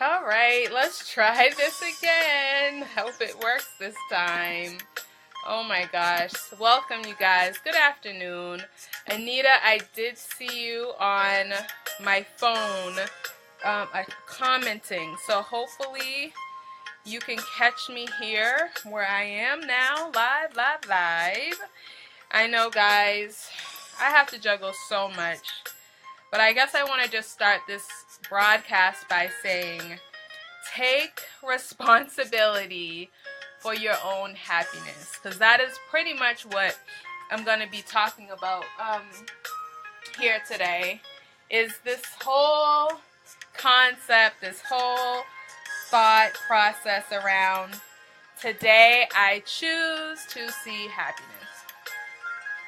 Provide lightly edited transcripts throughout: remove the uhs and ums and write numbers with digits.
All right, let's try this again. Hope it works this time. Oh my gosh. Welcome, you guys. Good afternoon. Anita, I did see you on my phone commenting. So hopefully you can catch me here where I am now. Live. I know, guys, I have to juggle so much. But I guess I want to just start this broadcast by saying, take responsibility for your own happiness. Because that is pretty much what I'm going to be talking about here today. Is this whole concept, this whole thought process around today I choose to see happiness.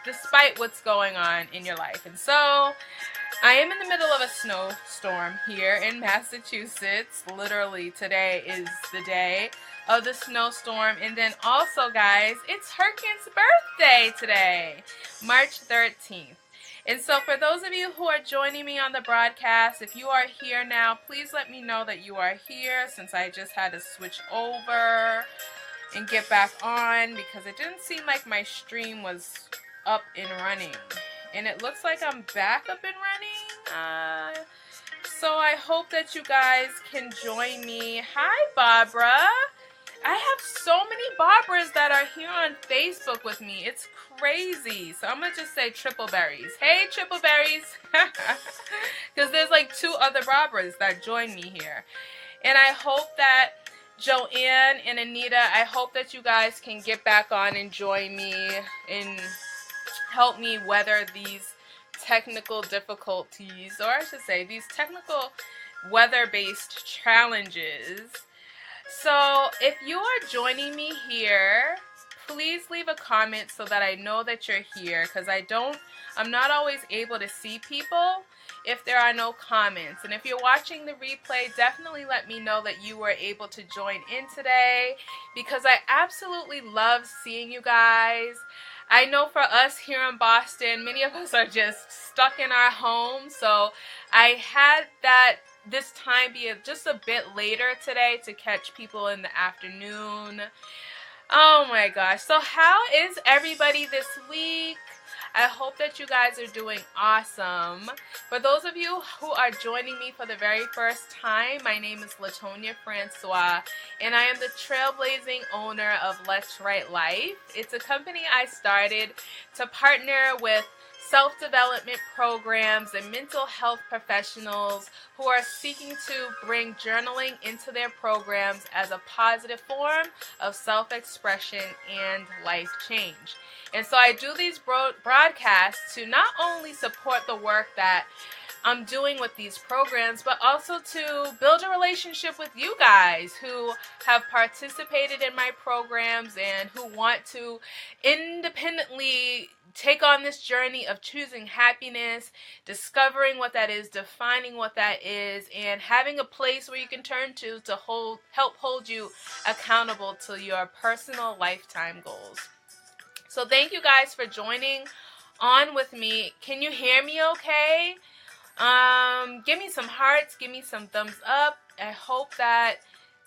Despite what's going on in your life. And so I am in the middle of a snowstorm here in Massachusetts. Literally, today is the day of the snowstorm. And then also, guys, it's Herkin's birthday today, March 13th. And so for those of you who are joining me on the broadcast, if you are here now, please let me know that you are here, since I just had to switch over and get back on because it didn't seem like my stream was up and running. And it looks like I'm back up and running. So I hope that you guys can join me. Hi, Barbara. I have so many Barbaras that are here on Facebook with me. It's crazy. So I'm going to just say Triple Berries. Hey, Triple Berries. Because there's like 2 other Barbaras that join me here. And I hope that Joanne and Anita, I hope that you guys can get back on and join me and help me weather these technical difficulties, or I should say these technical weather-based challenges. So if you are joining me here, please leave a comment so that I know that you're here, because I'm not always able to see people if there are no comments. And if you're watching the replay, definitely let me know that you were able to join in today, because I absolutely love seeing you guys. I know for us here in Boston, many of us are just stuck in our homes, so I had this time be just a bit later today to catch people in the afternoon. Oh my gosh. So how is everybody this week? I hope that you guys are doing awesome. For those of you who are joining me for the very first time, my name is Latonia Francois, and I am the trailblazing owner of Let's Write Life. It's a company I started to partner with self-development programs and mental health professionals who are seeking to bring journaling into their programs as a positive form of self-expression and life change. And so I do these broadcasts to not only support the work that I'm doing with these programs, but also to build a relationship with you guys who have participated in my programs and who want to independently take on this journey of choosing happiness, discovering what that is, defining what that is, and having a place where you can turn to help hold you accountable to your personal lifetime goals. So thank you guys for joining on with me. Can you hear me okay? Give me some hearts, give me some thumbs up. I hope that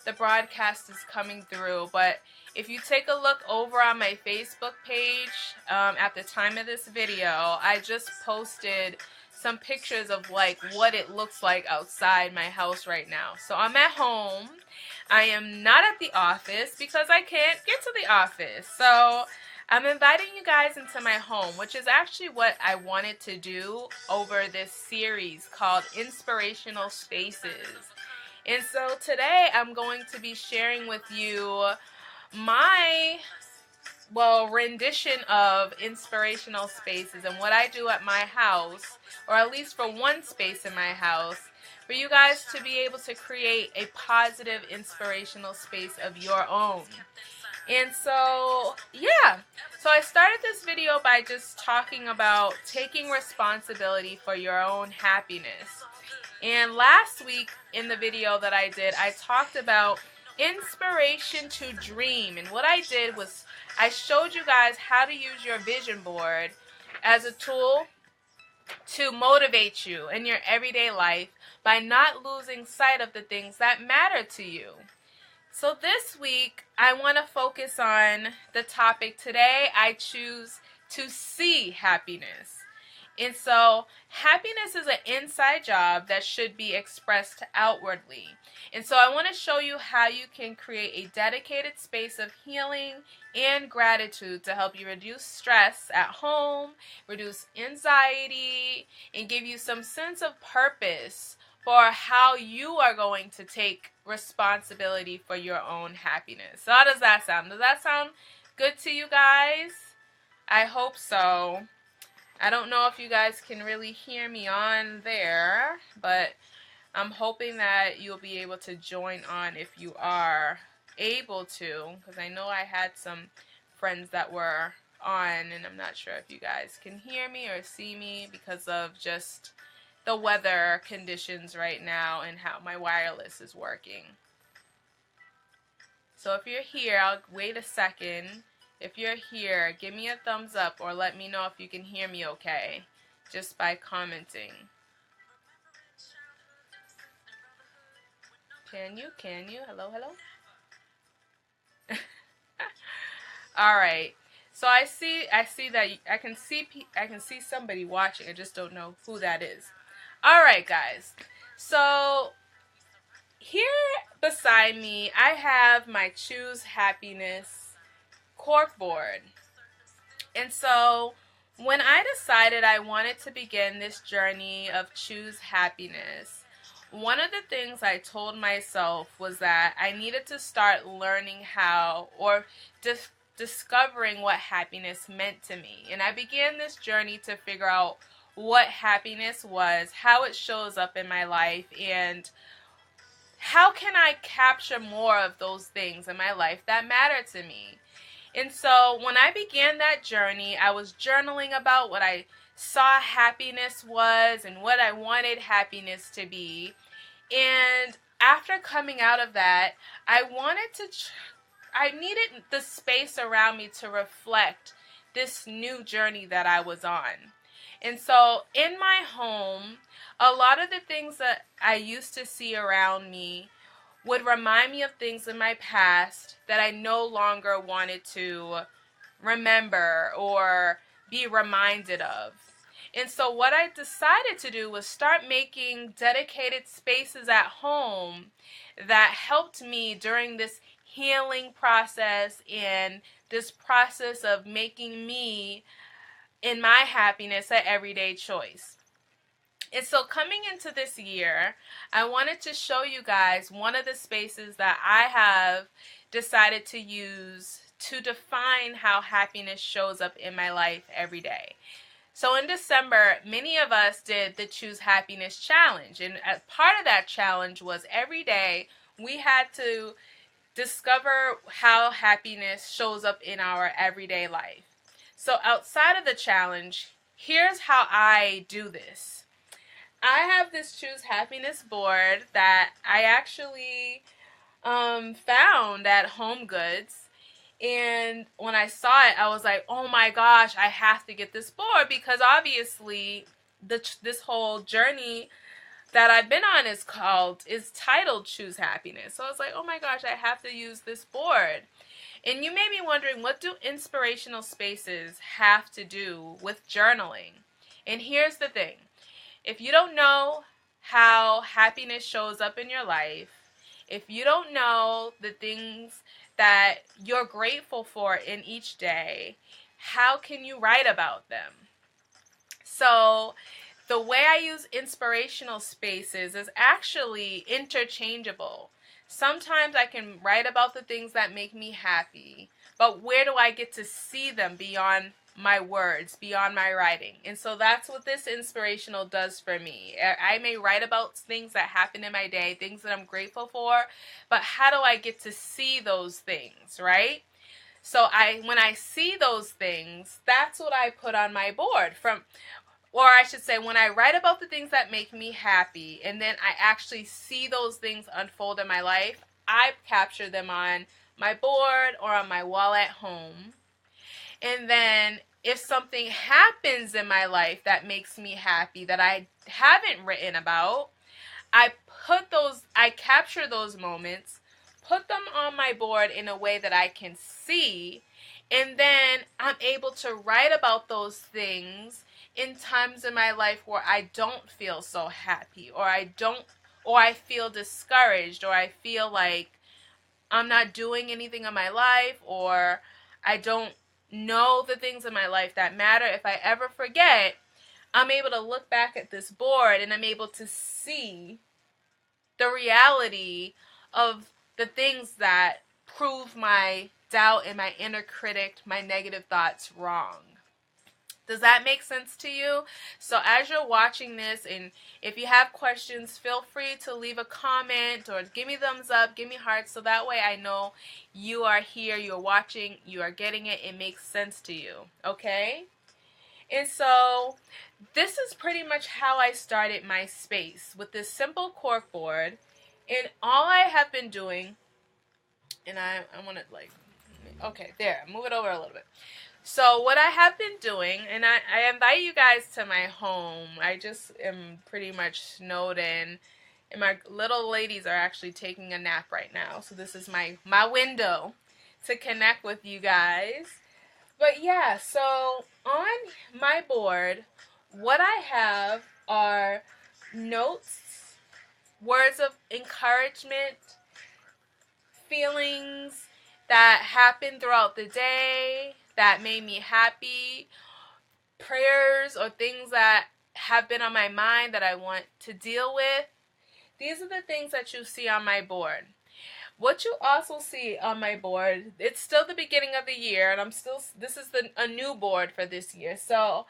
the broadcast is coming through. But if you take a look over on my Facebook page, at the time of this video, I just posted some pictures of like what it looks like outside my house right now. So I'm at home. I am not at the office because I can't get to the office. So I'm inviting you guys into my home, which is actually what I wanted to do over this series called Inspirational Spaces. And so today I'm going to be sharing with you my, rendition of inspirational spaces and what I do at my house, or at least for one space in my house, for you guys to be able to create a positive inspirational space of your own. And so, so I started this video by just talking about taking responsibility for your own happiness. And last week in the video that I did, I talked about inspiration to dream. And what I did was I showed you guys how to use your vision board as a tool to motivate you in your everyday life by not losing sight of the things that matter to you. So this week, I want to focus on the topic today. I choose to see happiness. And so happiness is an inside job that should be expressed outwardly. And so I want to show you how you can create a dedicated space of healing and gratitude to help you reduce stress at home, reduce anxiety, and give you some sense of purpose for how you are going to take responsibility for your own happiness. So how does that sound? Does that sound good to you guys? I hope so. I don't know if you guys can really hear me on there, but I'm hoping that you'll be able to join on if you are able to, because I know I had some friends that were on, and I'm not sure if you guys can hear me or see me because of just the weather conditions right now and how my wireless is working. So if you're here, I'll wait a second. If you're here, give me a thumbs up or let me know if you can hear me okay, just by commenting. Can you? Hello? All right. So I see that I can see somebody watching. I just don't know who that is. All right, guys. So here beside me, I have my Choose Happiness corkboard. And so when I decided I wanted to begin this journey of Choose Happiness, one of the things I told myself was that I needed to start learning how, or discovering what happiness meant to me. And I began this journey to figure out what happiness was, how it shows up in my life, and how can I capture more of those things in my life that matter to me. And so when I began that journey, I was journaling about what I saw happiness was and what I wanted happiness to be. And after coming out of that, I needed the space around me to reflect this new journey that I was on. And so in my home, a lot of the things that I used to see around me would remind me of things in my past that I no longer wanted to remember or be reminded of. And so what I decided to do was start making dedicated spaces at home that helped me during this healing process and this process of making me and my happiness an everyday choice. And so coming into this year, I wanted to show you guys one of the spaces that I have decided to use to define how happiness shows up in my life every day. So in December, many of us did the Choose Happiness Challenge. And as part of that challenge was every day we had to discover how happiness shows up in our everyday life. So outside of the challenge, here's how I do this. I have this Choose Happiness board that I actually found at Home Goods. And when I saw it, I was like, oh my gosh, I have to get this board, because obviously this whole journey that I've been on is titled Choose Happiness. So I was like, oh my gosh, I have to use this board. And you may be wondering, what do inspirational spaces have to do with journaling? And here's the thing. If you don't know how happiness shows up in your life, if you don't know the things that you're grateful for in each day, how can you write about them? So the way I use inspirational spaces is actually interchangeable. Sometimes I can write about the things that make me happy, but where do I get to see them beyond my words, beyond my writing? And so that's what this inspirational does for me. I may write about things that happen in my day, things that I'm grateful for, but how do I get to see those things, right? So when I see those things, that's what I put on my board. Or I should say, when I write about the things that make me happy, and then I actually see those things unfold in my life, I capture them on my board or on my wall at home. And then if something happens in my life that makes me happy that I haven't written about, I capture those moments, put them on my board in a way that I can see, and then I'm able to write about those things in times in my life where I don't feel so happy, or I feel discouraged, or I feel like I'm not doing anything in my life, or I don't know the things in my life that matter. If I ever forget, I'm able to look back at this board and I'm able to see the reality of the things that prove my doubt and my inner critic, my negative thoughts wrong. Does that make sense to you? So as you're watching this, and if you have questions, feel free to leave a comment or give me thumbs up, give me hearts, so that way I know you are here, you're watching, you are getting it, it makes sense to you, okay? And so this is pretty much how I started my space, with this simple cork board. And all I have been doing, and I want to okay, there, move it over a little bit. So what I have been doing, and I invite you guys to my home. I just am pretty much snowed in, and my little ladies are actually taking a nap right now. So this is my window to connect with you guys. But yeah, so on my board, what I have are notes, words of encouragement, feelings that happened throughout the day that made me happy, prayers or things that have been on my mind that I want to deal with. These are the things that you see on my board. What you also see on my board, it's still the beginning of the year, and this is a new board for this year. So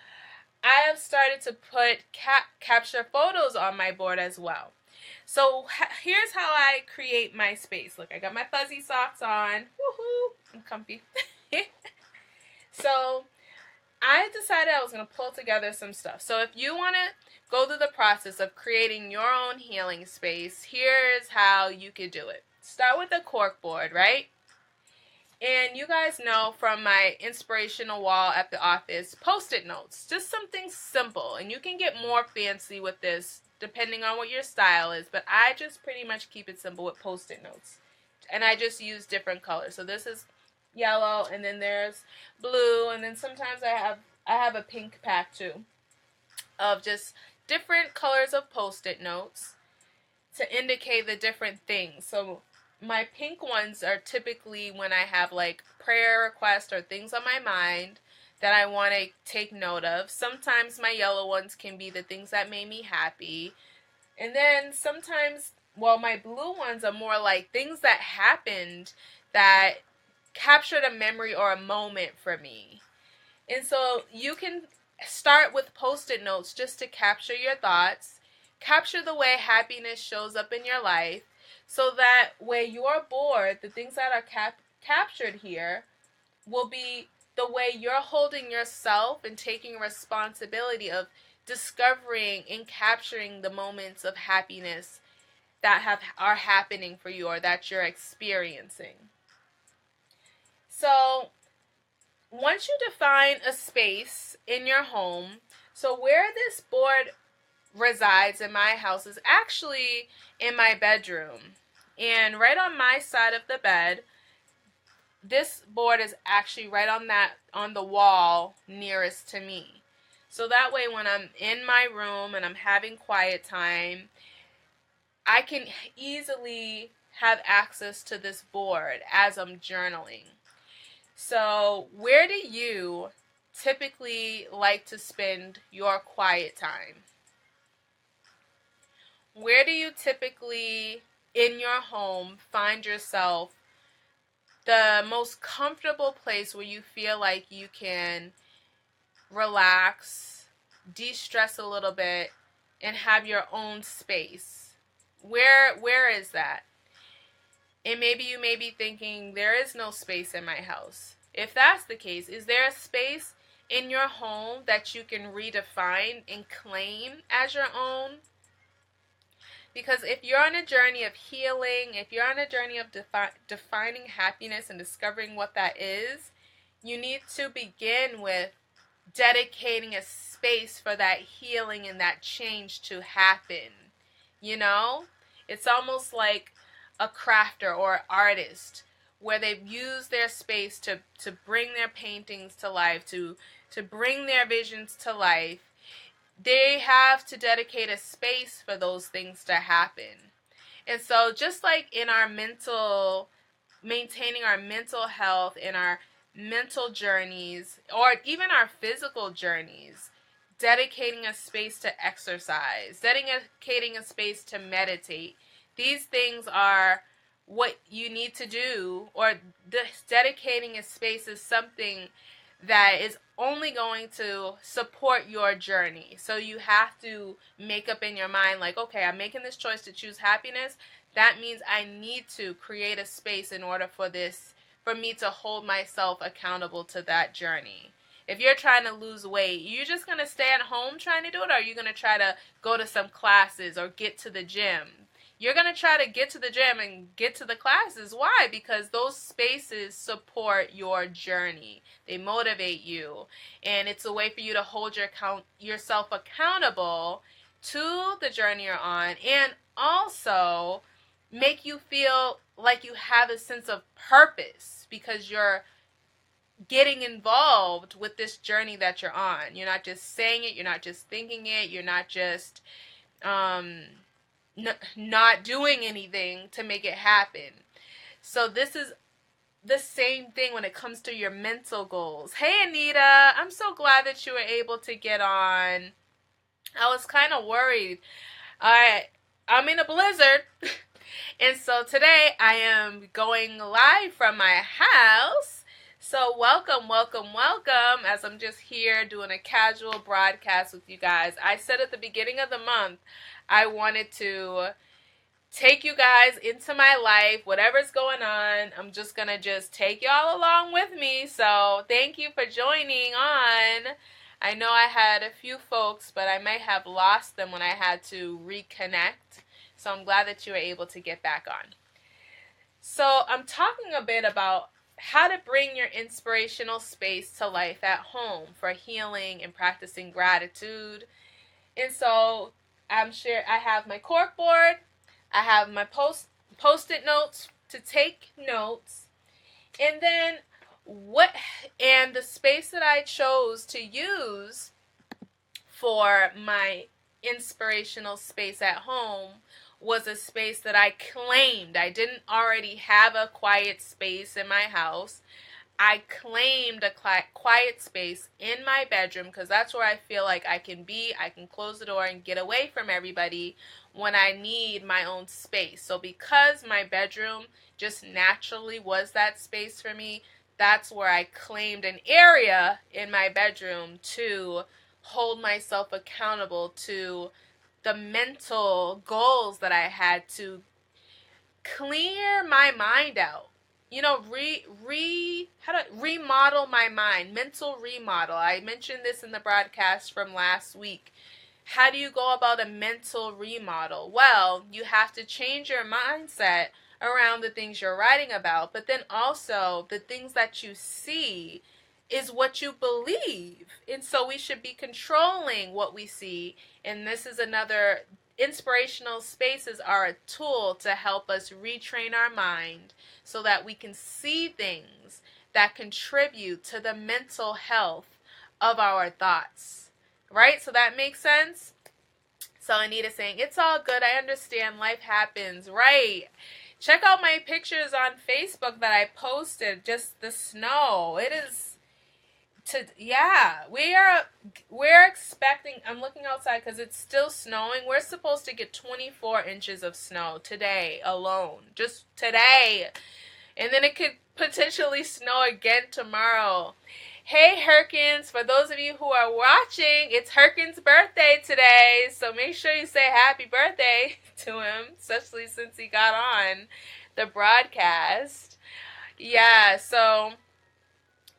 I have started to put capture photos on my board as well. So here's how I create my space. Look, I got my fuzzy socks on. Woohoo! I'm comfy. So I decided I was going to pull together some stuff. So if you want to go through the process of creating your own healing space, here's how you could do it. Start with a cork board, right? And you guys know from my inspirational wall at the office, Post-it notes, just something simple. And you can get more fancy with this depending on what your style is, but I just pretty much keep it simple with Post-it notes. And I just use different colors. So this is yellow, and then there's blue, and then sometimes I have a pink pack too of just different colors of Post-it notes to indicate the different things. So my pink ones are typically when I have like prayer requests or things on my mind that I want to take note of. Sometimes my yellow ones can be the things that made me happy. And then sometimes, well, my blue ones are more like things that happened that captured a memory or a moment for me. And so you can start with Post-it notes just to capture your thoughts, capture the way happiness shows up in your life, so that way your board, the things that are captured here, will be the way you're holding yourself and taking responsibility of discovering and capturing the moments of happiness that are happening for you or that you're experiencing. So once you define a space in your home, so where this board resides in my house is actually in my bedroom. And right on my side of the bed, this board is actually right on the wall nearest to me. So that way when I'm in my room and I'm having quiet time, I can easily have access to this board as I'm journaling. So where do you typically like to spend your quiet time? Where do you typically in your home find yourself the most comfortable place where you feel like you can relax, de-stress a little bit, and have your own space? Where is that? And maybe you may be thinking, there is no space in my house. If that's the case, is there a space in your home that you can redefine and claim as your own? Because if you're on a journey of healing, if you're on a journey of defining happiness and discovering what that is, you need to begin with dedicating a space for that healing and that change to happen. You know, it's almost like a crafter or artist where they've used their space to bring their paintings to life, to bring their visions to life. They have to dedicate a space for those things to happen. And so just like in our mental, maintaining our mental health in our mental journeys or even our physical journeys, dedicating a space to exercise, dedicating a space to meditate. These things are what you need to do, or this dedicating a space is something that is only going to support your journey. So you have to make up in your mind, like, okay, I'm making this choice to choose happiness. That means I need to create a space in order for me to hold myself accountable to that journey. If you're trying to lose weight, you're just going to stay at home trying to do it, or are you going to try to go to some classes or get to the gym? You're going to try to get to the gym and get to the classes. Why? Because those spaces support your journey. They motivate you. And it's a way for you to hold yourself accountable to the journey you're on, and also make you feel like you have a sense of purpose because you're getting involved with this journey that you're on. You're not just saying it, you're not just thinking it, you're not just not doing anything to make it happen. So this is the same thing when it comes to your mental goals. Hey Anita, I'm so glad that you were able to get on. I was kind of worried. I'm in a blizzard. And so today I am going live from my house. So welcome, welcome, welcome, as I'm just here doing a casual broadcast with you guys. I said at the beginning of the month, I wanted to take you guys into my life, whatever's going on. I'm just going to just take y'all along with me. So thank you for joining on. I know I had a few folks, but I might have lost them when I had to reconnect. So I'm glad that you were able to get back on. So I'm talking a bit about how to bring your inspirational space to life at home for healing and practicing gratitude. And so I have my cork board. I have my post-it notes to take notes. And then the space that I chose to use for my inspirational space at home was a space that I claimed. I didn't already have a quiet space in my house. I claimed a quiet space in my bedroom because that's where I feel like I can be. I can close the door and get away from everybody when I need my own space. So because my bedroom just naturally was that space for me, that's where I claimed an area in my bedroom to hold myself accountable to the mental goals that I had to clear my mind out. You know, remodel my mind, mental remodel. I mentioned this in the broadcast from last week. How do you go about a mental remodel? Well, you have to change your mindset around the things you're writing about, but then also the things that you see is what you believe. And so we should be controlling what we see. And this is another, inspirational spaces are a tool to help us retrain our mind so that we can see things that contribute to the mental health of our thoughts. Right? So that makes sense? So Anita's saying, it's all good. I understand. Life happens. Right. Check out my pictures on Facebook that I posted. Just the snow. It is... we're expecting, I'm looking outside because it's still snowing. We're supposed to get 24 inches of snow today alone. Just today. And then it could potentially snow again tomorrow. Hey Herkins, for those of you who are watching, it's Herkins' birthday today. So make sure you say happy birthday to him, especially since he got on the broadcast. Yeah, so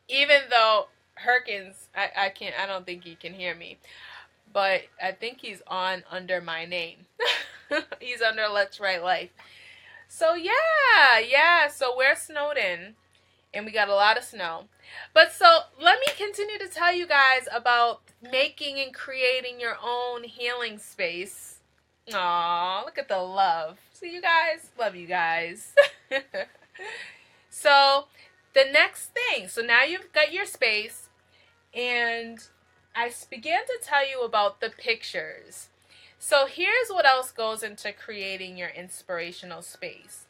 even though Herkins, I don't think he can hear me, but I think he's on under my name. He's under Let's Write Life. So yeah, so we're snowed in, and we got a lot of snow. But so let me continue to tell you guys about making and creating your own healing space. Aw, look at the love. See, you guys? Love you guys. So the next thing, so now you've got your space, and I began to tell you about the pictures. So here's what else goes into creating your inspirational space.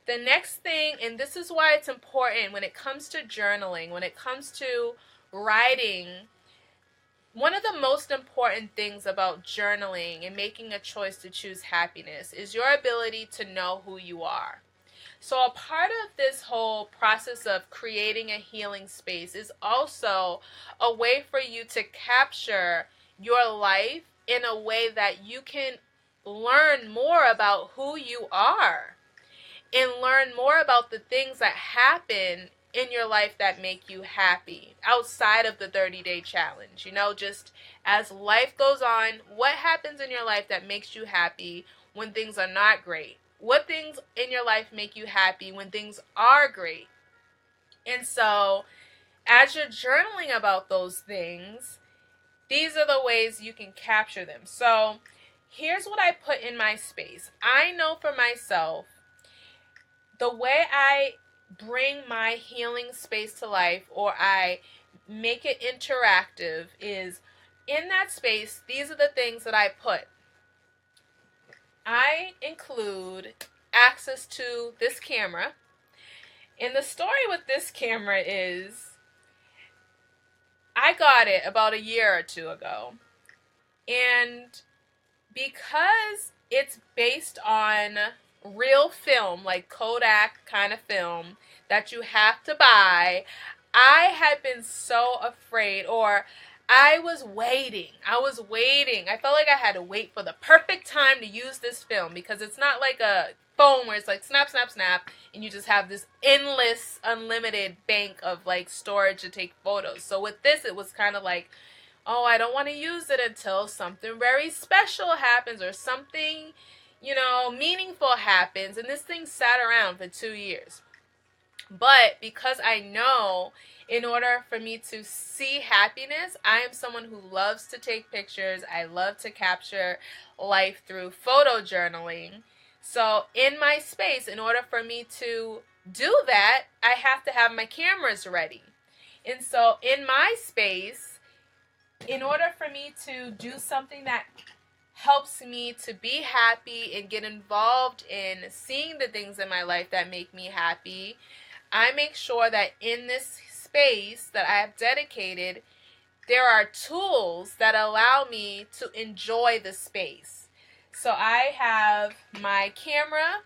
The next thing, and this is why it's important when it comes to journaling, when it comes to writing, one of the most important things about journaling and making a choice to choose happiness is your ability to know who you are. So a part of this whole process of creating a healing space is also a way for you to capture your life in a way that you can learn more about who you are and learn more about the things that happen in your life that make you happy outside of the 30-day challenge. You know, just as life goes on, what happens in your life that makes you happy when things are not great? What things in your life make you happy when things are great? And so, as you're journaling about those things, these are the ways you can capture them. So, here's what I put in my space. I know for myself, the way I bring my healing space to life, or I make it interactive, is in that space, these are the things that I put. I include access to this camera. And the story with this camera is I got it about a year or two ago. And because it's based on real film, like Kodak kind of film that you have to buy, I had been so afraid, or I was waiting. I felt like I had to wait for the perfect time to use this film, because it's not like a phone where it's like snap, snap, snap, and you just have this endless, unlimited bank of like storage to take photos. So with this, it was kind of like, oh, I don't want to use it until something very special happens or something, you know, meaningful happens. And this thing sat around for 2 years. But because I know in order for me to see happiness, I am someone who loves to take pictures. I love to capture life through photo journaling. So in my space, in order for me to do that, I have to have my cameras ready. And so in my space, in order for me to do something that helps me to be happy and get involved in seeing the things in my life that make me happy, I make sure that in this space that I have dedicated, there are tools that allow me to enjoy the space. So I have my camera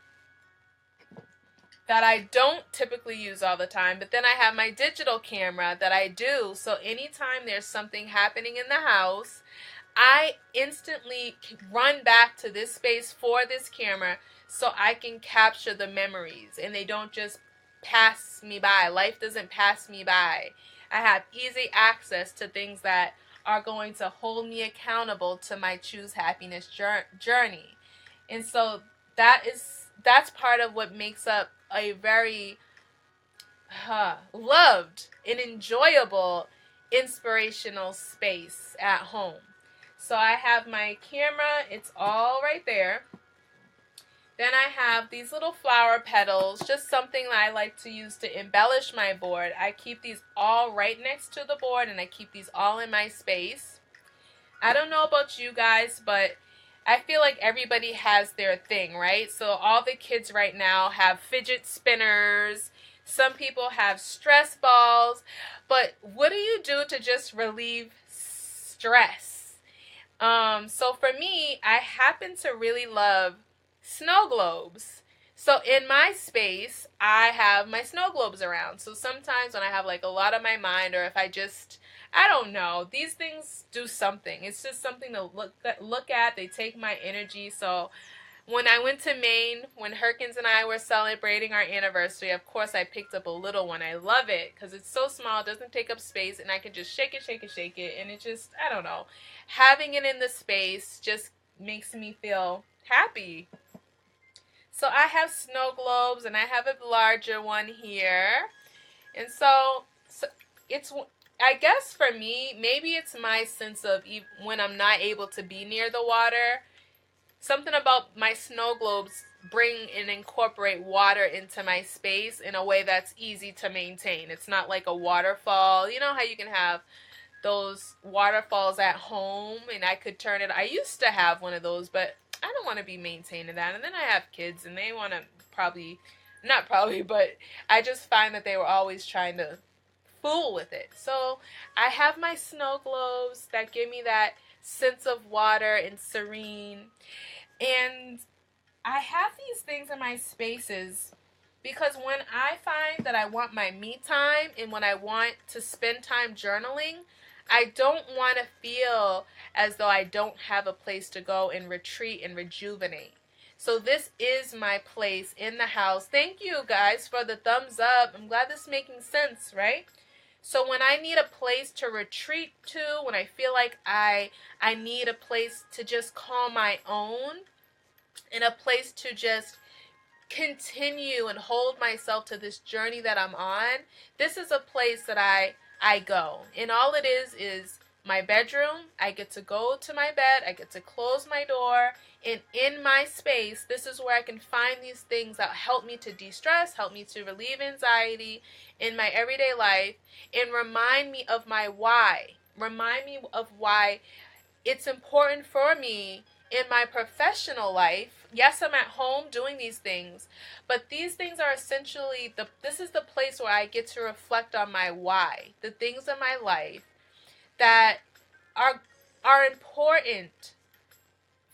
that I don't typically use all the time, but then I have my digital camera that I do. So anytime there's something happening in the house, I instantly run back to this space for this camera so I can capture the memories and they don't just pass me by. Life doesn't pass me by. I have easy access to things that are going to hold me accountable to my Choose Happiness journey. And so that's part of what makes up a very loved and enjoyable inspirational space at home. So I have my camera, it's all right there. Then I have these little flower petals, just something that I like to use to embellish my board. I keep these all right next to the board, and I keep these all in my space. I don't know about you guys, but I feel like everybody has their thing, right? So all the kids right now have fidget spinners. Some people have stress balls. But what do you do to just relieve stress? So for me, I happen to really love snow globes. So in my space, I have my snow globes around. So sometimes when I have like a lot on my mind, or if I don't know, these things do something. It's just something to look at. They take my energy. So when I went to Maine, when Herkins and I were celebrating our anniversary, of course I picked up a little one. I love it because it's so small, it doesn't take up space, and I can just shake it, shake it, shake it, and it just, I don't know. Having it in the space just makes me feel happy. So I have snow globes, and I have a larger one here. And so it's, I guess for me, maybe it's my sense of when I'm not able to be near the water, something about my snow globes bring and incorporate water into my space in a way that's easy to maintain. It's not like a waterfall. You know how you can have those waterfalls at home and I could turn it. I used to have one of those, but I don't want to be maintaining that. And then I have kids and they want to probably, not probably, but I just find that they were always trying to fool with it. So I have my snow globes that give me that sense of water and serene. And I have these things in my spaces because when I find that I want my me time and when I want to spend time journaling, I don't want to feel as though I don't have a place to go and retreat and rejuvenate. So this is my place in the house. Thank you guys for the thumbs up. I'm glad this is making sense, right? So when I need a place to retreat to, when I feel like I need a place to just call my own, and a place to just continue and hold myself to this journey that I'm on, this is a place that I go. And all it is my bedroom. I get to go to my bed. I get to close my door. And in my space, this is where I can find these things that help me to de-stress, help me to relieve anxiety in my everyday life, and remind me of my why. Remind me of why it's important for me in my professional life. Yes, I'm at home doing these things, but these things are essentially this is the place where I get to reflect on my why, the things in my life that are important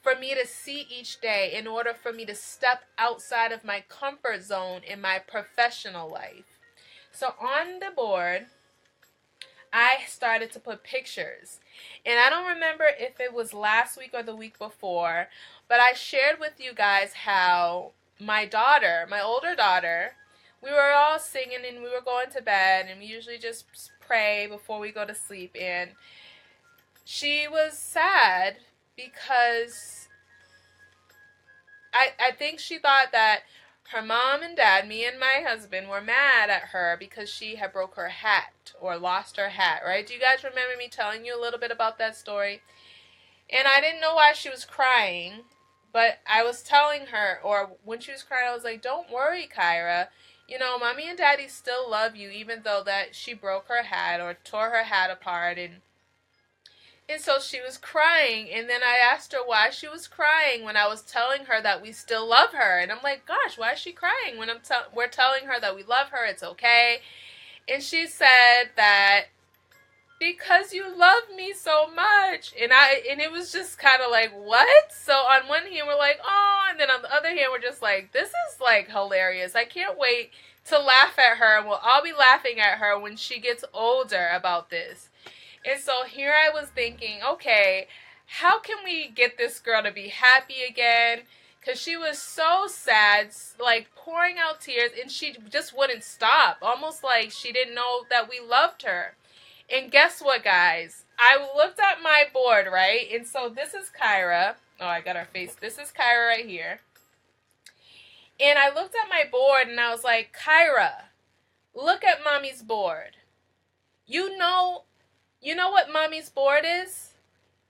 for me to see each day in order for me to step outside of my comfort zone in my professional life. So on the board, I started to put pictures. And I don't remember if it was last week or the week before, but I shared with you guys how my daughter, my older daughter, we were all singing and we were going to bed, and we usually just pray before we go to sleep. And she was sad because I think she thought that her mom and dad, me and my husband, were mad at her because she had broke her hat or lost her hat, right? Do you guys remember me telling you a little bit about that story? And I didn't know why she was crying, but I was telling her, or when she was crying, I was like, don't worry, Kyra. You know, mommy and daddy still love you, even though that she broke her hat or tore her hat apart. And so she was crying, and then I asked her why she was crying when I was telling her that we still love her. And I'm like, gosh, why is she crying when we're telling her that we love her, it's okay? And she said that because you love me so much. And it was just kind of like, what? So on one hand, we're like, oh, and then on the other hand, we're just like, this is like hilarious. I can't wait to laugh at her, and we'll all be laughing at her when she gets older about this. And so here I was thinking, okay, how can we get this girl to be happy again? Because she was so sad, like pouring out tears, and she just wouldn't stop. Almost like she didn't know that we loved her. And guess what, guys? I looked at my board, right? And so this is Kyra. Oh, I got her face. This is Kyra right here. And I looked at my board, and I was like, Kyra, look at mommy's board. You know what mommy's board is?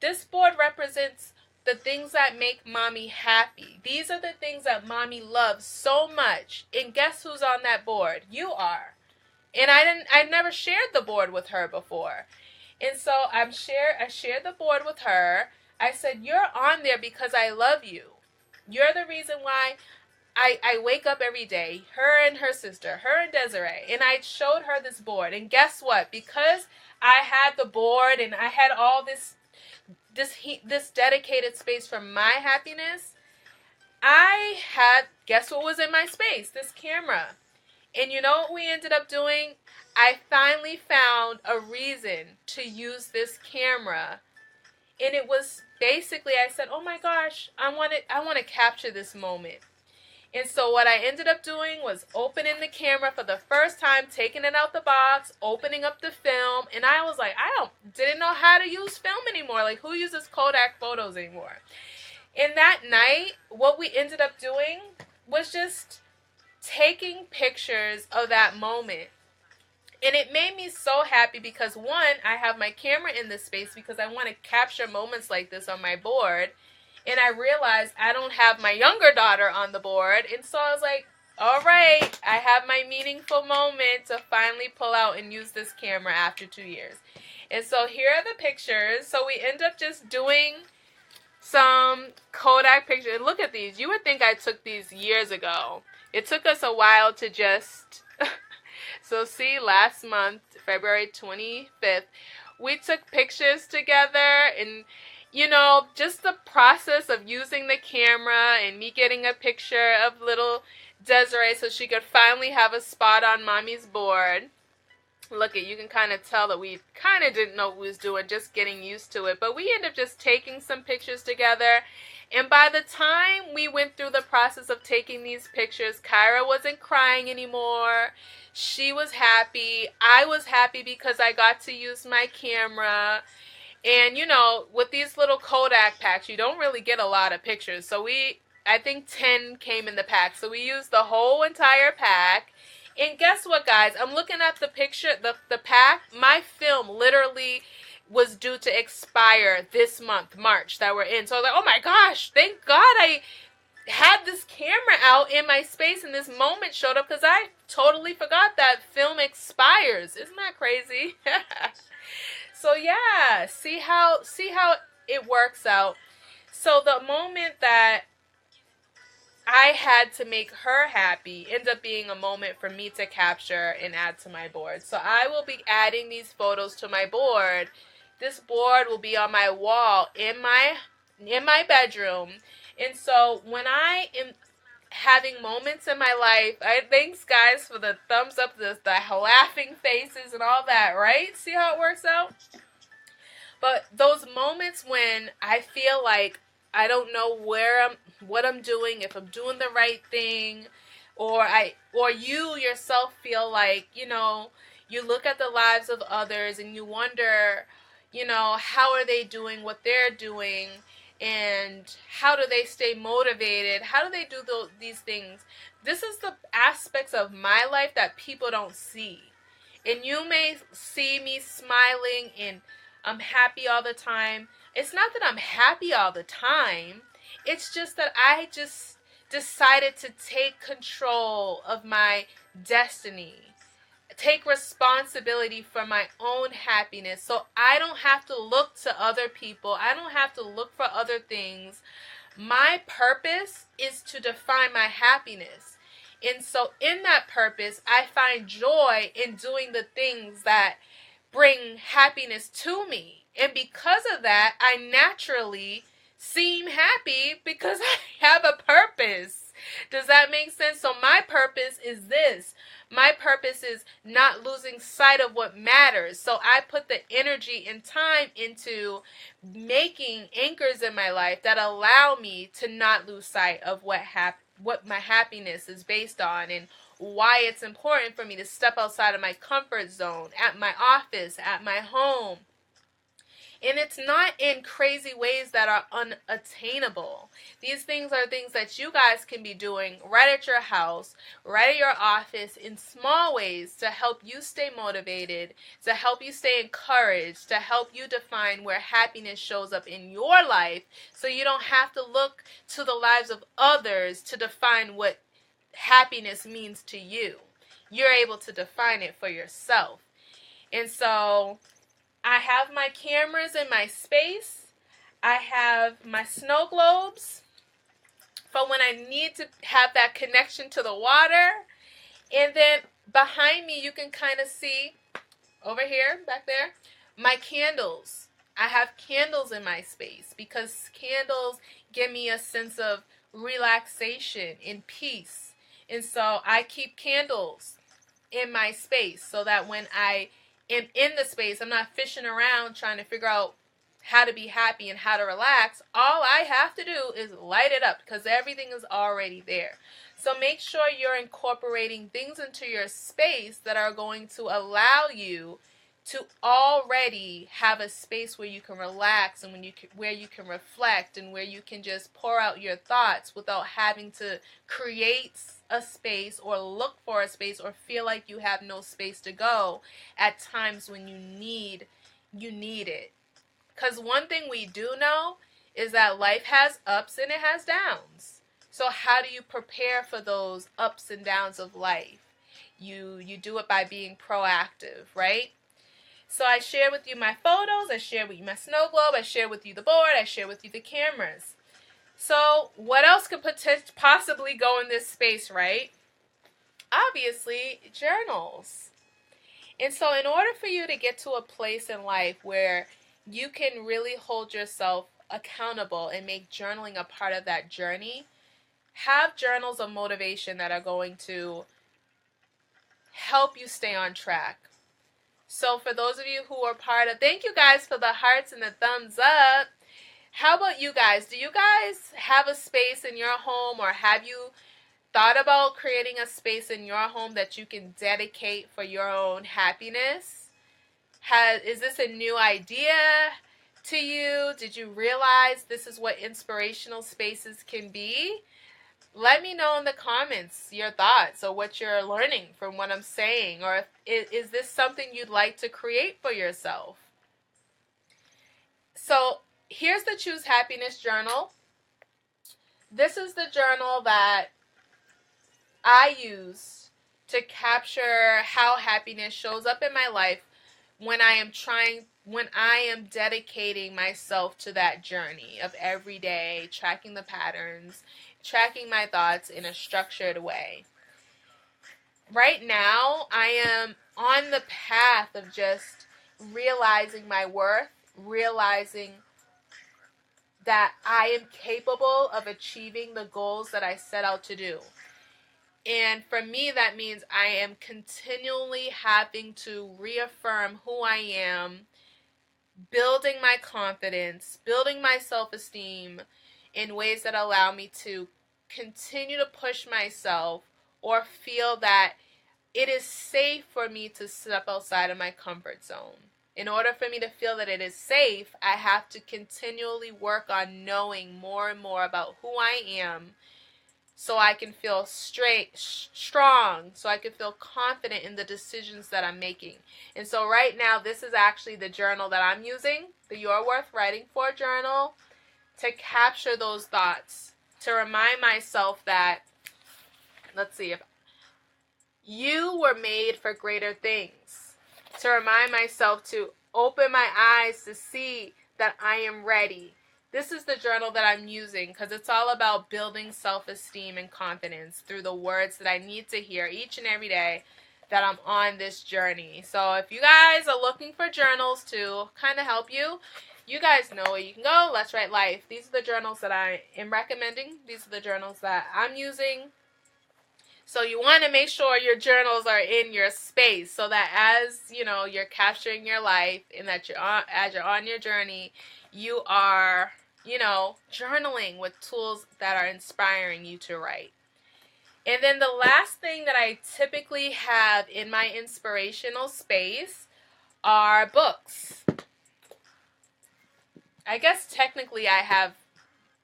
This board represents the things that make mommy happy. These are the things that mommy loves so much. And guess who's on that board? You are. And I never shared the board with her before. And so I shared the board with her. I said, you're on there because I love you. You're the reason why I wake up every day, her and her sister, her and Desiree, and I showed her this board. And guess what? Because I had the board and I had all this dedicated space for my happiness, I had, guess what was in my space? This camera. And you know what we ended up doing? I finally found a reason to use this camera. And it was basically, I said, oh my gosh, I want to capture this moment. And so what I ended up doing was opening the camera for the first time, taking it out the box, opening up the film, and I was like, didn't know how to use film anymore. Like, who uses Kodak photos anymore? And that night, what we ended up doing was just taking pictures of that moment. And it made me so happy because, one, I have my camera in this space because I want to capture moments like this on my board. And I realized I don't have my younger daughter on the board. And so I was like, all right, I have my meaningful moment to finally pull out and use this camera after 2 years. And so here are the pictures. So we end up just doing some Kodak pictures. Look at these. You would think I took these years ago. It took us a while to just... So see, last month, February 25th, we took pictures together, and you know, just the process of using the camera and me getting a picture of little Desiree so she could finally have a spot on mommy's board. Look at, you can kind of tell that we kind of didn't know what we was doing, just getting used to it. But we ended up just taking some pictures together. And by the time we went through the process of taking these pictures, Kyra wasn't crying anymore. She was happy. I was happy because I got to use my camera. And, you know, with these little Kodak packs, you don't really get a lot of pictures. So I think 10 came in the pack. So we used the whole entire pack. And guess what, guys? I'm looking at the picture, the pack. My film literally was due to expire this month, March, that we're in. So I was like, oh my gosh, thank God I had this camera out in my space and this moment showed up, because I totally forgot that film expires. Isn't that crazy? So yeah, see how it works out. So the moment that I had to make her happy ends up being a moment for me to capture and add to my board. So I will be adding these photos to my board. This board will be on my wall in my bedroom. And so when I am having moments in my life, thanks guys for the thumbs up, the laughing faces and all that, right? See how it works out? But those moments when I feel like I don't know what I'm doing, if I'm doing the right thing, or you yourself feel like, you know, you look at the lives of others and you wonder, you know, how are they doing what they're doing, and how do they stay motivated? How do they do these things? This is the aspects of my life that people don't see. And you may see me smiling and I'm happy all the time. It's not that I'm happy all the time. It's just that I just decided to take control of my destiny. Take responsibility for my own happiness. So I don't have to look to other people. I don't have to look for other things. My purpose is to define my happiness. And so in that purpose, I find joy in doing the things that bring happiness to me. And because of that, I naturally seem happy because I have a purpose. Does that make sense? So my purpose is this. My purpose is not losing sight of what matters. So I put the energy and time into making anchors in my life that allow me to not lose sight of what my happiness is based on, and why it's important for me to step outside of my comfort zone, at my office, at my home. And it's not in crazy ways that are unattainable. These things are things that you guys can be doing right at your house, right at your office, in small ways to help you stay motivated, to help you stay encouraged, to help you define where happiness shows up in your life, so you don't have to look to the lives of others to define what happiness means to you. You're able to define it for yourself. And so I have my cameras in my space. I have my snow globes for when I need to have that connection to the water. And then behind me, you can kind of see over here, back there, my candles. I have candles in my space because candles give me a sense of relaxation and peace. And so I keep candles in my space so that when I am in the space, I'm not fishing around trying to figure out how to be happy and how to relax. All I have to do is light it up because everything is already there. So make sure you're incorporating things into your space that are going to allow you to already have a space where you can relax and where you can reflect and where you can just pour out your thoughts without having to create a space or look for a space or feel like you have no space to go at times when you need it. Because one thing we do know is that life has ups and it has downs. So how do you prepare for those ups and downs of life? You do it by being proactive, right? So I share with you my photos, I share with you my snow globe, I share with you the board, I share with you the cameras. So what else could possibly go in this space, right? Obviously, journals. And so in order for you to get to a place in life where you can really hold yourself accountable and make journaling a part of that journey, have journals of motivation that are going to help you stay on track. So for those of you who are part of, thank you guys for the hearts and the thumbs up. How about you guys? Do you guys have a space in your home, or have you thought about creating a space in your home that you can dedicate for your own happiness? Is this a new idea to you? Did you realize this is what inspirational spaces can be? Let me know in the comments your thoughts or what you're learning from what I'm saying, or is this something you'd like to create for yourself? So here's the Choose Happiness journal. This is the journal that I use to capture how happiness shows up in my life when I am dedicating myself to that journey of every day, tracking the patterns, tracking my thoughts in a structured way. Right now, I am on the path of just realizing my worth, realizing that I am capable of achieving the goals that I set out to do. And for me, that means I am continually having to reaffirm who I am, building my confidence, building my self-esteem in ways that allow me to continue to push myself or feel that it is safe for me to step outside of my comfort zone. In order for me to feel that it is safe, I have to continually work on knowing more and more about who I am, so I can feel strong, so I can feel confident in the decisions that I'm making. And so right now, this is actually the journal that I'm using, the You're Worth Writing For journal, to capture those thoughts, to remind myself that, let's see, if you were made for greater things, to remind myself to open my eyes to see that I am ready. This is the journal that I'm using because it's all about building self-esteem and confidence through the words that I need to hear each and every day that I'm on this journey. So if you guys are looking for journals to kind of help you, you guys know where you can go. Let's Write Life. These are the journals that I am recommending. These are the journals that I'm using. So you want to make sure your journals are in your space so that as, you're capturing your life and that as you're on your journey, you are, journaling with tools that are inspiring you to write. And then the last thing that I typically have in my inspirational space are books. I guess technically I have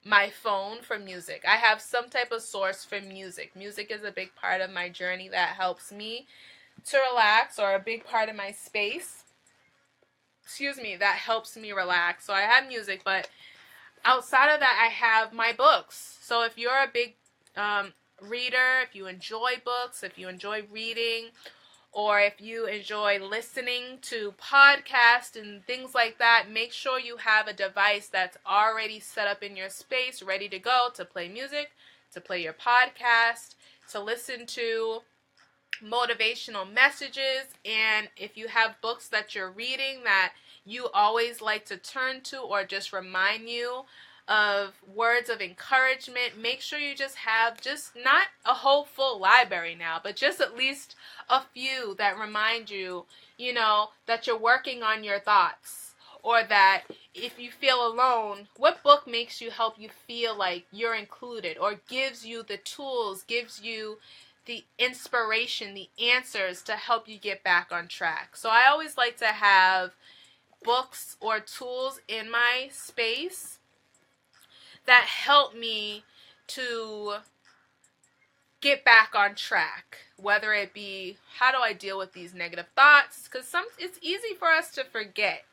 my phone for music. I have some type of source for music. Music is a big part of my journey that helps me to relax, or a big part of my space, that helps me relax. So I have music, but outside of that, I have my books. So if you're a big reader, if you enjoy books, if you enjoy reading, or if you enjoy listening to podcasts and things like that, make sure you have a device that's already set up in your space, ready to go to play music, to play your podcast, to listen to motivational messages. And if you have books that you're reading that you always like to turn to or just remind you of words of encouragement, make sure you just have not a whole full library now, but just at least a few that remind you, that you're working on your thoughts, or that if you feel alone, what book makes you help you feel like you're included, or gives you the tools, gives you the inspiration, the answers to help you get back on track. So I always like to have books or tools in my space that help me to get back on track, whether it be how do I deal with these negative thoughts, because it's easy for us to forget.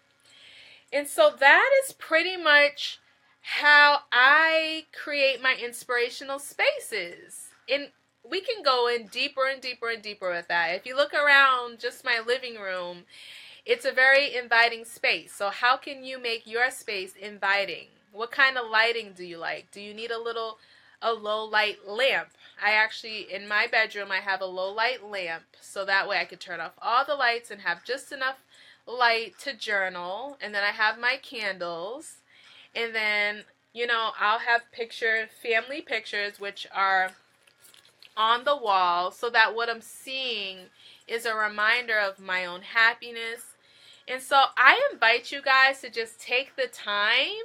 And so that is pretty much how I create my inspirational spaces. And we can go in deeper and deeper and deeper with that. If you look around just my living room, it's a very inviting space. So how can you make your space inviting? What kind of lighting do you like? Do you need a low light lamp? I actually, in my bedroom, I have a low light lamp, so that way I could turn off all the lights and have just enough light to journal. And then I have my candles, and then, you know, I'll have family pictures, which are on the wall, so that what I'm seeing is a reminder of my own happiness. And so I invite you guys to just take the time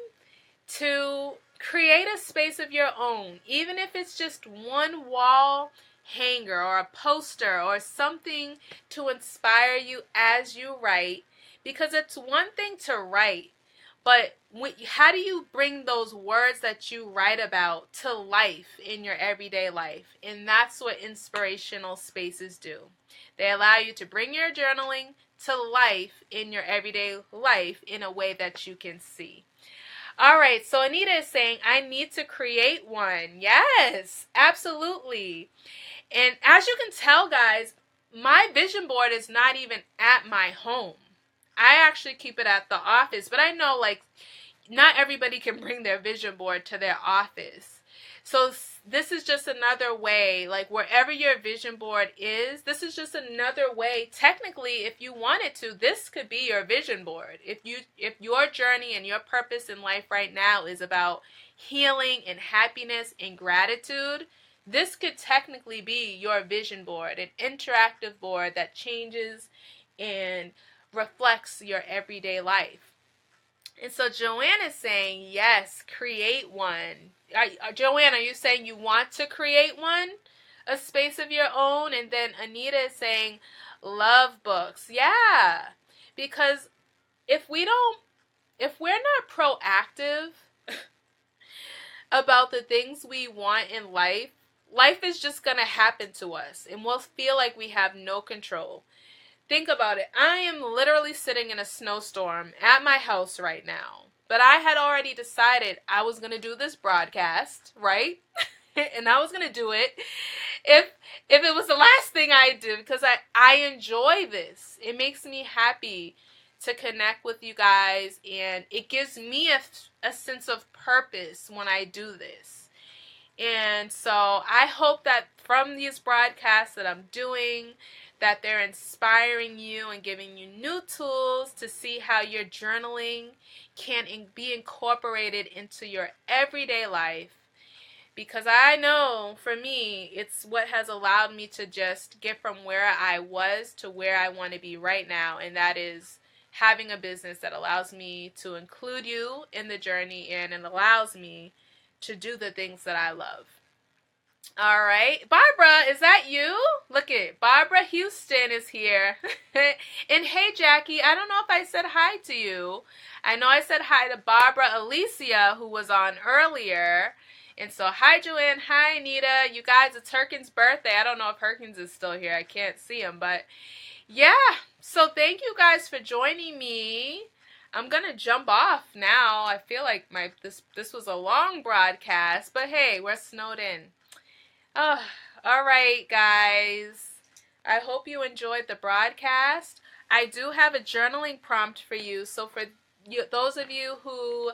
to create a space of your own, even if it's just one wall hanger or a poster or something to inspire you as you write, because it's one thing to write, but how do you bring those words that you write about to life in your everyday life? And that's what inspirational spaces do. They allow you to bring your journaling to life in your everyday life in a way that you can see. All right, so Anita is saying, I need to create one. Yes, absolutely. And as you can tell, guys, my vision board is not even at my home. I actually keep it at the office, but I know, like, not everybody can bring their vision board to their office. So this is just another way, like wherever your vision board is, this is just another way. Technically, if you wanted to, this could be your vision board. If your journey and your purpose in life right now is about healing and happiness and gratitude, this could technically be your vision board, an interactive board that changes and reflects your everyday life. And so Joanne is saying, yes, create one. Joanne, are you saying you want to create one? A space of your own? And then Anita is saying, love books. Yeah, because if we're not proactive about the things we want in life, life is just going to happen to us and we'll feel like we have no control. Think about it. I am literally sitting in a snowstorm at my house right now. But I had already decided I was going to do this broadcast, right? And I was going to do it if it was the last thing I do, because I enjoy this. It makes me happy to connect with you guys, and it gives me a sense of purpose when I do this. And so I hope that from these broadcasts that I'm doing, that they're inspiring you and giving you new tools to see how your journaling can be incorporated into your everyday life. Because I know for me, it's what has allowed me to just get from where I was to where I want to be right now. And that is having a business that allows me to include you in the journey, and it allows me to do the things that I love. All right, Barbara, is that you? Look it, Barbara Houston is here. And hey, Jackie, I don't know if I said hi to you. I know I said hi to Barbara Alicia, who was on earlier. And so, hi, Joanne. Hi, Anita. You guys, it's Herkin's birthday. I don't know if Herkins is still here. I can't see him, but yeah. So thank you guys for joining me. I'm going to jump off now. I feel like this was a long broadcast, but hey, we're snowed in. Oh, all right, guys. I hope you enjoyed the broadcast. I do have a journaling prompt for you. So for those of you who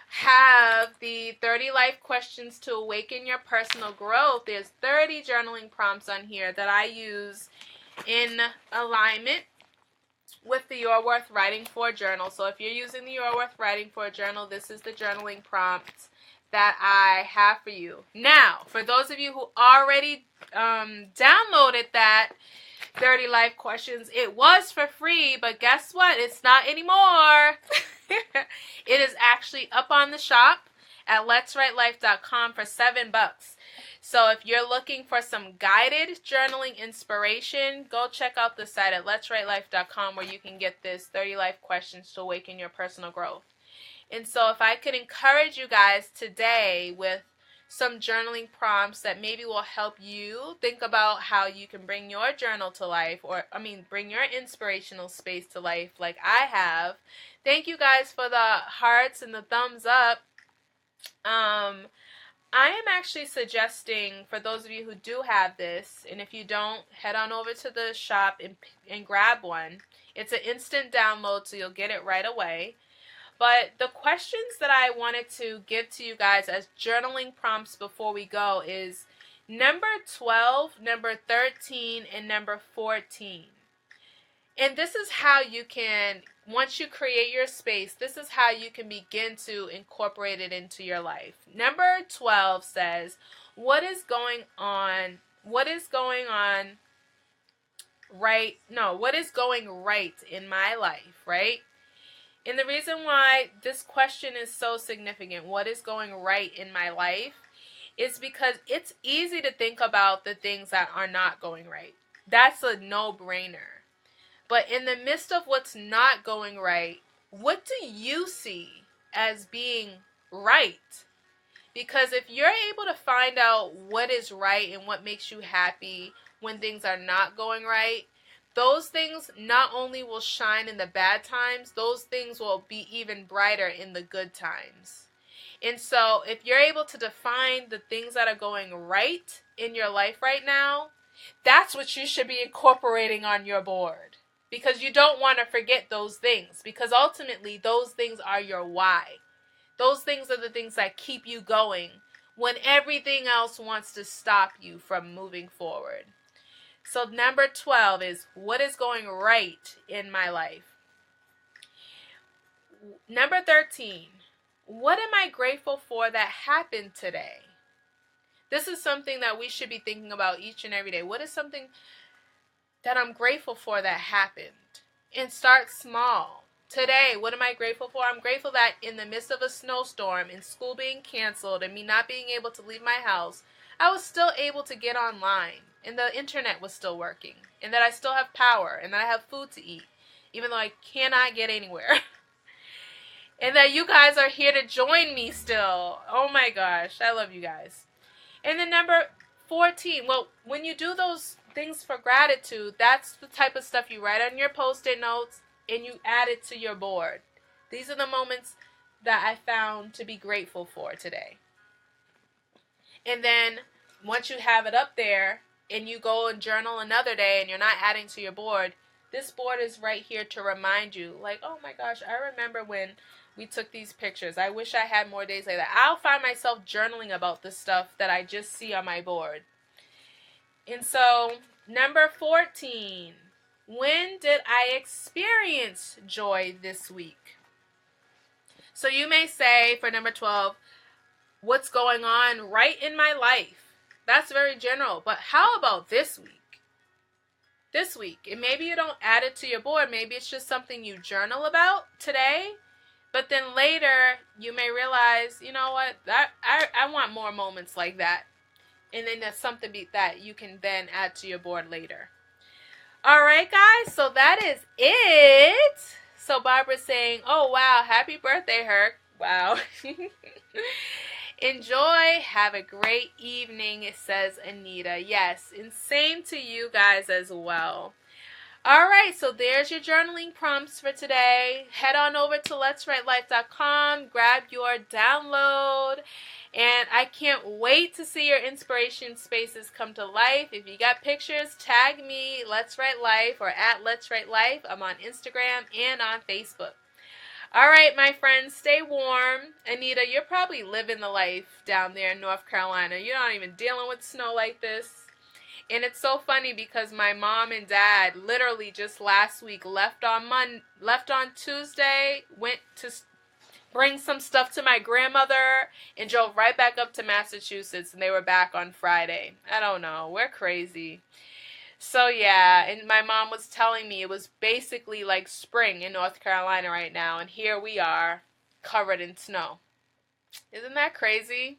have the 30 life questions to awaken your personal growth, there's 30 journaling prompts on here that I use in alignment with the You're Worth Writing For journal. So if you're using the You're Worth Writing For journal, this is the journaling prompt that I have for you. Now, for those of you who already downloaded that 30 life questions, it was for free, but guess what? It's not anymore. It is actually up on the shop at letswritelife.com for $7. So if you're looking for some guided journaling inspiration, go check out the site at letswritelife.com where you can get this 30 life questions to awaken your personal growth. And so if I could encourage you guys today with some journaling prompts that maybe will help you think about how you can bring your journal to life, bring your inspirational space to life like I have. Thank you guys for the hearts and the thumbs up. I am actually suggesting, for those of you who do have this, and if you don't, head on over to the shop and grab one. It's an instant download, so you'll get it right away. But the questions that I wanted to give to you guys as journaling prompts before we go is number 12, number 13, and number 14. And this is how you can, once you create your space, this is how you can begin to incorporate it into your life. Number 12 says, what is going right in my life, right? And the reason why this question is so significant, what is going right in my life, is because it's easy to think about the things that are not going right. That's a no-brainer. But in the midst of what's not going right, what do you see as being right? Because if you're able to find out what is right and what makes you happy when things are not going right, those things not only will shine in the bad times, those things will be even brighter in the good times. And so if you're able to define the things that are going right in your life right now, that's what you should be incorporating on your board. Because you don't want to forget those things. Because ultimately, those things are your why. Those things are the things that keep you going when everything else wants to stop you from moving forward. So number 12 is, what is going right in my life? Number 13, what am I grateful for that happened today? This is something that we should be thinking about each and every day. What is something that I'm grateful for that happened? And start small. Today, what am I grateful for? I'm grateful that in the midst of a snowstorm and school being canceled and me not being able to leave my house, I was still able to get online and the internet was still working and that I still have power and that I have food to eat even though I cannot get anywhere. And that you guys are here to join me still. Oh my gosh, I love you guys. And then number 14, well, when you do those things for gratitude, that's the type of stuff you write on your Post-it notes and you add it to your board. These are the moments that I found to be grateful for today. And then once you have it up there and you go and journal another day and you're not adding to your board, this board is right here to remind you, like, oh my gosh, I remember when we took these pictures. I wish I had more days like that. I'll find myself journaling about the stuff that I just see on my board. And so, number 14, when did I experience joy this week? So you may say for number 12, what's going on right in my life? That's very general. But how about this week? This week. And maybe you don't add it to your board. Maybe it's just something you journal about today. But then later, you may realize, you know what, I want more moments like that. And then there's something that you can then add to your board later. All right, guys, so that is it. So Barbara's saying, oh, wow, happy birthday, Herc. Wow. Enjoy. Have a great evening, says Anita. Yes, and same to you guys as well. All right, so there's your journaling prompts for today. Head on over to letswritelife.com, grab your download, and I can't wait to see your inspiration spaces come to life. If you got pictures, tag me, Let's Write Life, or at Let's Write Life. I'm on Instagram and on Facebook. All right, my friends, stay warm. Anita, you're probably living the life down there in North Carolina. You're not even dealing with snow like this. And it's so funny because my mom and dad literally just last week left on Tuesday, went to bring some stuff to my grandmother, and drove right back up to Massachusetts, and they were back on Friday. I don't know. We're crazy. So yeah, and my mom was telling me it was basically like spring in North Carolina right now, and here we are covered in snow. Isn't that crazy?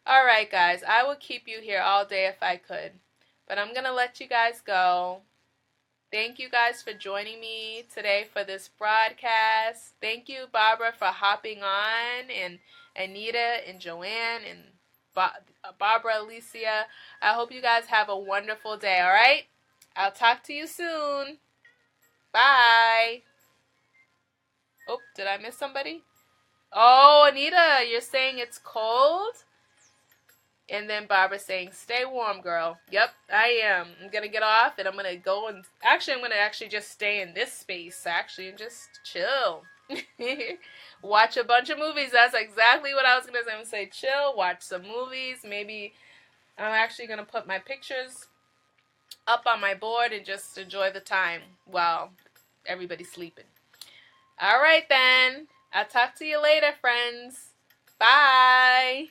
All right, guys, I would keep you here all day if I could, but I'm going to let you guys go. Thank you guys for joining me today for this broadcast. Thank you, Barbara, for hopping on, and Anita and Joanne and Barbara, Alicia. I hope you guys have a wonderful day, all right? I'll talk to you soon. Bye. Oh, did I miss somebody? Oh, Anita, you're saying it's cold? And then Barbara saying, stay warm, girl. Yep, I am. I'm going to get off and I'm going to go and... Actually, I'm going to actually just stay in this space, actually, and just chill. Watch a bunch of movies. That's exactly what I was going to say. I'm going to say chill, watch some movies. Maybe I'm actually going to put my pictures up on my board and just enjoy the time while everybody's sleeping. All right, then. I'll talk to you later, friends. Bye.